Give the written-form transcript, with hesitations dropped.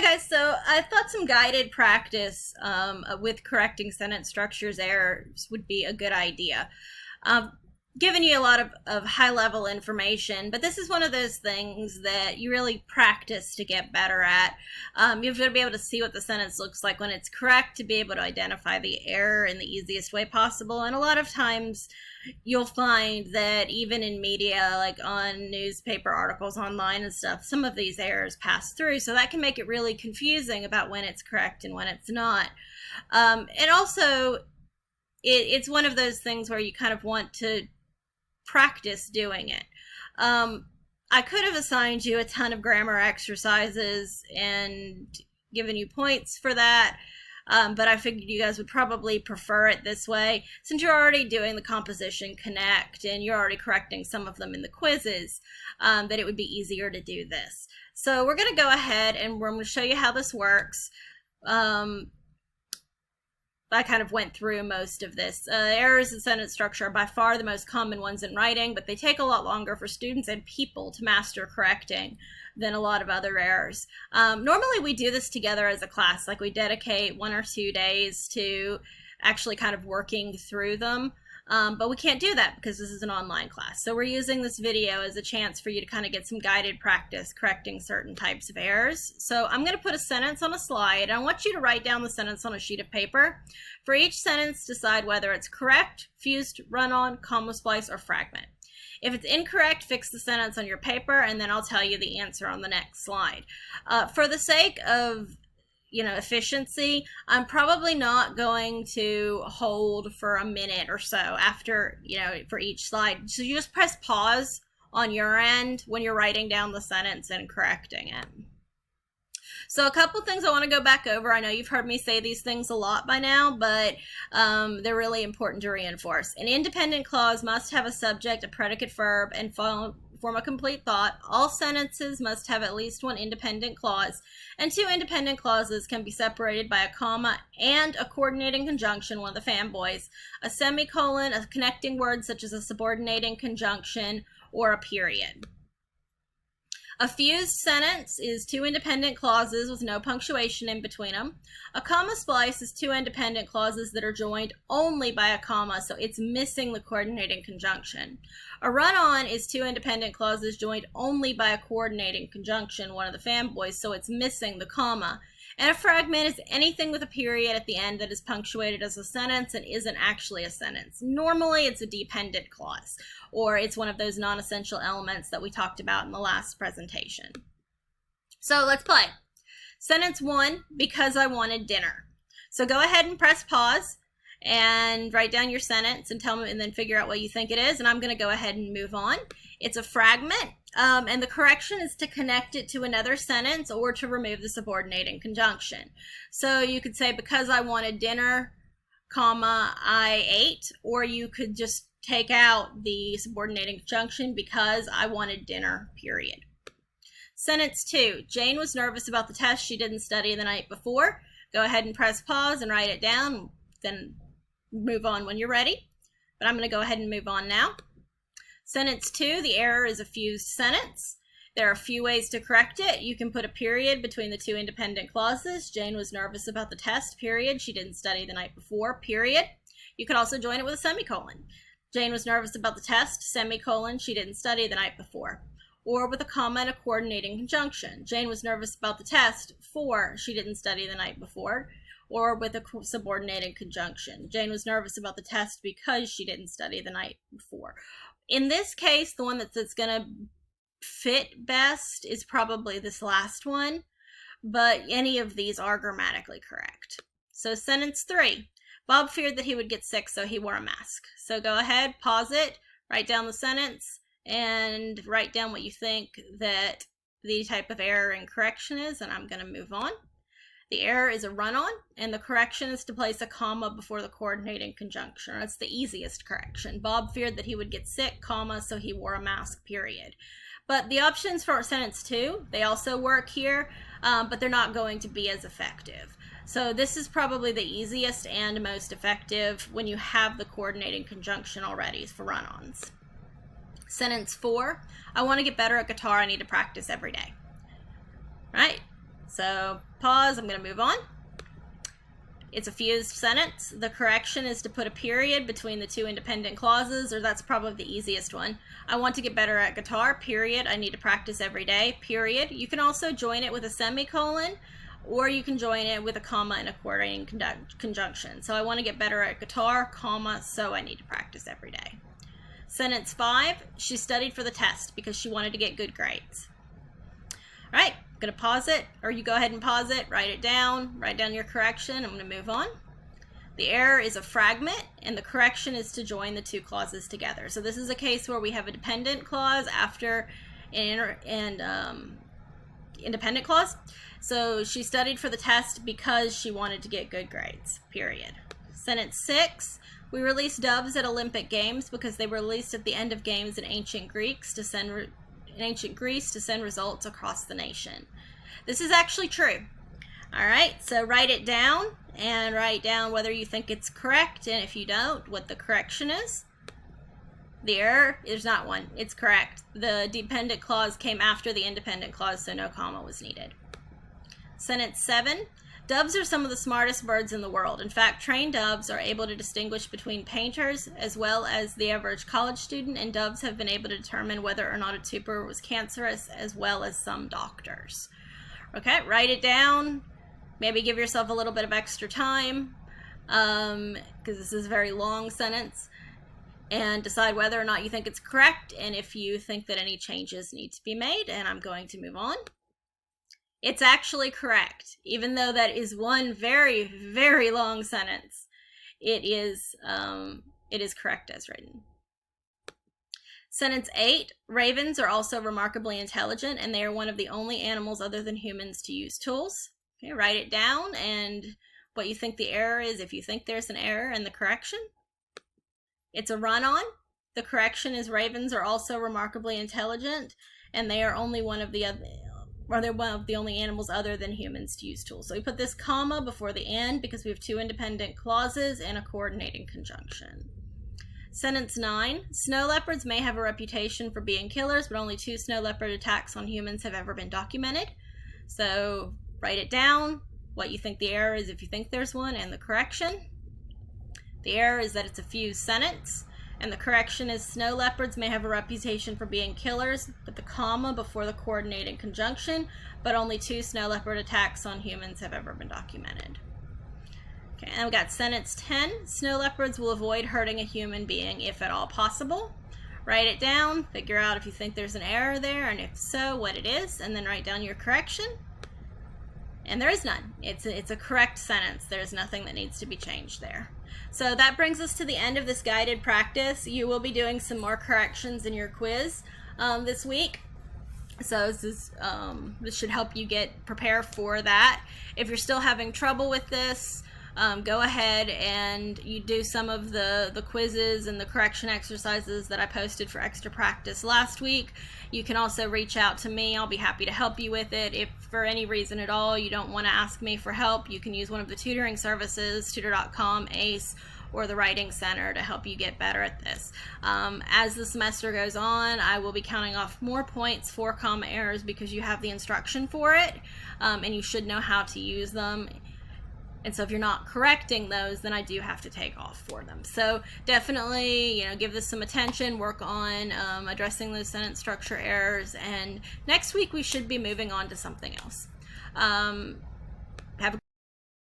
Hi guys, so I thought some guided practice with correcting sentence structures errors would be a good idea. Giving you a lot of high-level information, but this is one of those things that you really practice to get better at. You have to be able to see what the sentence looks like when it's correct, to be able to identify the error in the easiest way possible. And a lot of times you'll find that even in media, like on newspaper articles online and stuff, some of these errors pass through. So that can make it really confusing about when it's correct and when it's not. And also, it's one of those things where you kind of want to practice doing it. I could have assigned you a ton of grammar exercises and given you points for that, but I figured you guys would probably prefer it this way. Since you're already doing the composition connect and you're already correcting some of them in the quizzes, that it would be easier to do this. So we're going to go ahead and we're going to show you how this works. I kind of went through most of this. Errors in sentence structure are by far the most common ones in writing, but they take a lot longer for students and people to master correcting than a lot of other errors. Normally we do this together as a class, like we dedicate 1 or 2 days to actually kind of working through them. But we can't do that because this is an online class. So we're using this video as a chance for you to kind of get some guided practice correcting certain types of errors. So I'm going to put a sentence on a slide. I want you to write down the sentence on a sheet of paper. For each sentence, decide whether it's correct, fused, run-on, comma splice, or fragment. If it's incorrect, fix the sentence on your paper, and then I'll tell you the answer on the next slide. For the sake of efficiency, I'm probably not going to hold for a minute or so after, for each slide. So you just press pause on your end when you're writing down the sentence and correcting it. So a couple things I want to go back over. I know you've heard me say these things a lot by now, but they're really important to reinforce. An independent clause must have a subject, a predicate, verb, and form a complete thought. All sentences must have at least one independent clause, and 2 independent clauses can be separated by a comma and a coordinating conjunction, one of the fanboys, a semicolon, a connecting word such as a subordinating conjunction, or a period. A fused sentence is 2 independent clauses with no punctuation in between them. A comma splice is 2 independent clauses that are joined only by a comma, so it's missing the coordinating conjunction. A run-on is 2 independent clauses joined only by a coordinating conjunction, one of the fanboys, so it's missing the comma. And a fragment is anything with a period at the end that is punctuated as a sentence and isn't actually a sentence. Normally, it's a dependent clause, or it's one of those non-essential elements that we talked about in the last presentation. So let's play. Sentence 1, because I wanted dinner. So go ahead and press pause and write down your sentence and tell me, and then figure out what you think it is. And I'm going to go ahead and move on. It's a fragment, and the correction is to connect it to another sentence or to remove the subordinating conjunction. So you could say, because I wanted dinner, comma, I ate, or you could just take out the subordinating conjunction, because I wanted dinner, period. Sentence 2, Jane was nervous about the test she didn't study the night before. Go ahead and press pause and write it down, then move on when you're ready. But I'm going to go ahead and move on now. Sentence 2, the error is a fused sentence. There are a few ways to correct it. You can put a period between the 2 independent clauses. Jane was nervous about the test, period. She didn't study the night before, period. You could also join it with a semicolon. Jane was nervous about the test, semicolon, she didn't study the night before. Or with a comma and a coordinating conjunction. Jane was nervous about the test, for she didn't study the night before. Or with a subordinating conjunction. Jane was nervous about the test because she didn't study the night before. In this case, the one that's going to fit best is probably this last one, but any of these are grammatically correct. So sentence 3, Bob feared that he would get sick, so he wore a mask. So go ahead, pause it, write down the sentence, and write down what you think that the type of error in correction is, and I'm going to move on. The error is a run-on, and the correction is to place a comma before the coordinating conjunction. That's the easiest correction. Bob feared that he would get sick, comma, so he wore a mask, period. But the options for sentence 2, they also work here, but they're not going to be as effective. So this is probably the easiest and most effective when you have the coordinating conjunction already for run-ons. Sentence 4, I want to get better at guitar. I need to practice every day. Right? So pause, I'm going to move on. It's a fused sentence. The correction is to put a period between the two independent clauses, or that's probably the easiest one. I want to get better at guitar, period. I need to practice every day, period. You can also join it with a semicolon, or you can join it with a comma and a coordinating conjunction. So I want to get better at guitar, comma, so I need to practice every day. Sentence 5, she studied for the test because she wanted to get good grades. All right, I'm going to pause it, or you go ahead and pause it, write it down, write down your correction. I'm going to move on. The error is a fragment, and the correction is to join the two clauses together. So this is a case where we have a dependent clause after an independent clause. So she studied for the test because she wanted to get good grades, period. Sentence 6, we released doves at Olympic Games because they were released at the end of games in ancient Greece to send results across the nation. This is actually true. All right, so write it down and write down whether you think it's correct, and if you don't, what the correction is. The error, there's not one, it's correct. The dependent clause came after the independent clause, so no comma was needed. Sentence 7, doves are some of the smartest birds in the world. In fact, trained doves are able to distinguish between painters as well as the average college student, and doves have been able to determine whether or not a tuber was cancerous as well as some doctors. Okay, write it down. Maybe give yourself a little bit of extra time because this is a very long sentence, and decide whether or not you think it's correct and if you think that any changes need to be made, and I'm going to move on. It's actually correct, even though that is one very, very long sentence. It is correct as written. Sentence 8, ravens are also remarkably intelligent, and they are one of the only animals other than humans to use tools. Okay, write it down and what you think the error is if you think there's an error in the correction. It's a run-on. The correction is ravens are also remarkably intelligent, and they are only one of the only animals other than humans to use tools. So we put this comma before the and because we have two independent clauses and a coordinating conjunction. Sentence 9, snow leopards may have a reputation for being killers, but only 2 snow leopard attacks on humans have ever been documented. So write it down, what you think the error is if you think there's one, and the correction. The error is that it's a fused sentence, and the correction is snow leopards may have a reputation for being killers, but the comma before the coordinating conjunction, but only 2 snow leopard attacks on humans have ever been documented. Okay, and we got sentence 10, snow leopards will avoid hurting a human being if at all possible. Write it down, figure out if you think there's an error there, and if so, what it is, and then write down your correction. And there is none. It's a correct sentence. There's nothing that needs to be changed there. So that brings us to the end of this guided practice. You will be doing some more corrections in your quiz this week. So this should help you prepare for that. If you're still having trouble with this, go ahead and you do some of the quizzes and the correction exercises that I posted for extra practice last week. You can also reach out to me. I'll be happy to help you with it. If for any reason at all you don't want to ask me for help, you can use one of the tutoring services, tutor.com, ACE, or the Writing Center to help you get better at this. As the semester goes on, I will be counting off more points for comma errors because you have the instruction for it, and you should know how to use them. And so if you're not correcting those, then I do have to take off for them. So definitely, give this some attention, work on addressing those sentence structure errors, and next week we should be moving on to something else.